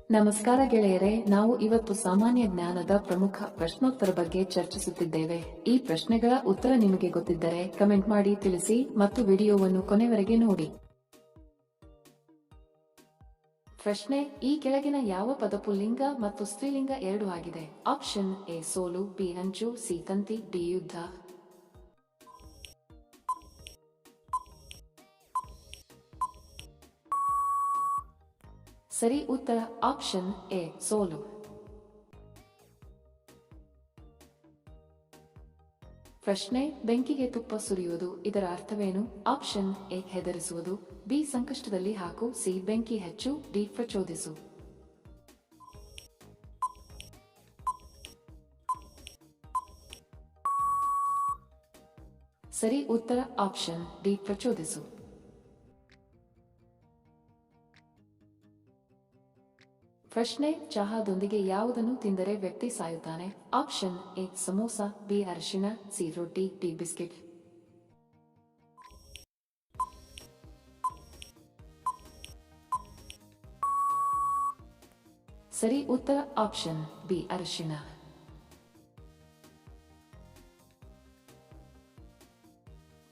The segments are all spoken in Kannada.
ನಮಸ್ಕಾರ ಗೆಳೆಯರೆ, ನಾವು ಇವತ್ತು ಸಾಮಾನ್ಯ ಜ್ಞಾನದ ಪ್ರಮುಖ ಪ್ರಶ್ನೋತ್ತರ ಬಗ್ಗೆ ಚರ್ಚಿಸುತ್ತಿದ್ದೇವೆ. ಈ ಪ್ರಶ್ನೆಗಳ ಉತ್ತರ ನಿಮಗೆ ಗೊತ್ತಿದ್ದರೆ ಕಮೆಂಟ್ ಮಾಡಿ ತಿಳಿಸಿ ಮತ್ತು ವಿಡಿಯೋವನ್ನು ಕೊನೆವರೆಗೆ ನೋಡಿ. ಪ್ರಶ್ನೆ: ಈ ಕೆಳಗಿನ ಯಾವ ಪದ ಪುಲ್ಲಿಂಗ ಮತ್ತು ಸ್ತ್ರೀಲಿಂಗ ಎರಡು ಆಗಿದೆ? ಆಪ್ಷನ್ ಎ ಸೋಲು, ಬಿ ಹಂಚು, ಸಿ ತಂತಿ, ಡಿ ಯುದ್ಧ. ಸರಿ ಉತ್ತರ ಆಪ್ಷನ್ ಎ ಸೋಲು. ಪ್ರಶ್ನೆ: ಬೆಂಕಿಗೆ ತುಪ್ಪ ಸುರಿಯುವುದು, ಇದರ ಅರ್ಥವೇನು? ಆಪ್ಷನ್ ಎ ಹೆದರಿಸುವುದು, ಬಿ ಸಂಕಷ್ಟದಲ್ಲಿ ಹಾಕು, ಸಿ ಬೆಂಕಿ ಹೆಚ್ಚು, ಡಿ ಪ್ರಚೋದಿಸು. ಸರಿ ಉತ್ತರ ಆಪ್ಷನ್ ಡಿ ಪ್ರಚೋದಿಸು. ಪ್ರಶ್ನೆ: ಚಹಾದೊಂದಿಗೆ ಯಾವುದನ್ನು ತಿಂದರೆ ವ್ಯಕ್ತಿ ಸಾಯುತ್ತಾನೆ? ಆಪ್ಷನ್ ಎ ಸಮೋಸ, ಬಿ ಅರಿಶಿಣ, ಸಿ ರೊಟ್ಟಿ, ಡಿ ಬಿಸ್ಕೆಟ್. ಸರಿ ಉತ್ತರ ಆಪ್ಷನ್ ಬಿ ಅರಿಶಿಣ.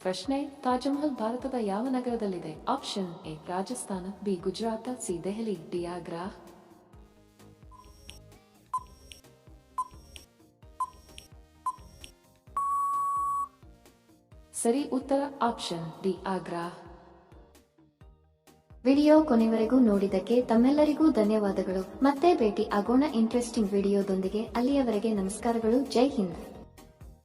ಪ್ರಶ್ನೆ: ತಾಜ್ಮಹಲ್ ಭಾರತದ ಯಾವ ನಗರದಲ್ಲಿದೆ? Option A Rajasthan, B Gujarat, C Delhi, D Agra. ಸರಿ ಉತ್ತರ ಆಪ್ಷನ್ ಡಿ ಆಗ್ರಾ. ವಿಡಿಯೋ ಕೊನೆವರೆಗೂ ನೋಡಿದ್ದಕ್ಕೆ ತಮ್ಮೆಲ್ಲರಿಗೂ ಧನ್ಯವಾದಗಳು. ಮತ್ತೆ ಭೇಟಿ ಆಗೋಣ ಇಂಟ್ರೆಸ್ಟಿಂಗ್ ವಿಡಿಯೋದೊಂದಿಗೆ. ಅಲ್ಲಿಯವರೆಗೆ ನಮಸ್ಕಾರಗಳು. ಜೈ ಹಿಂದ್.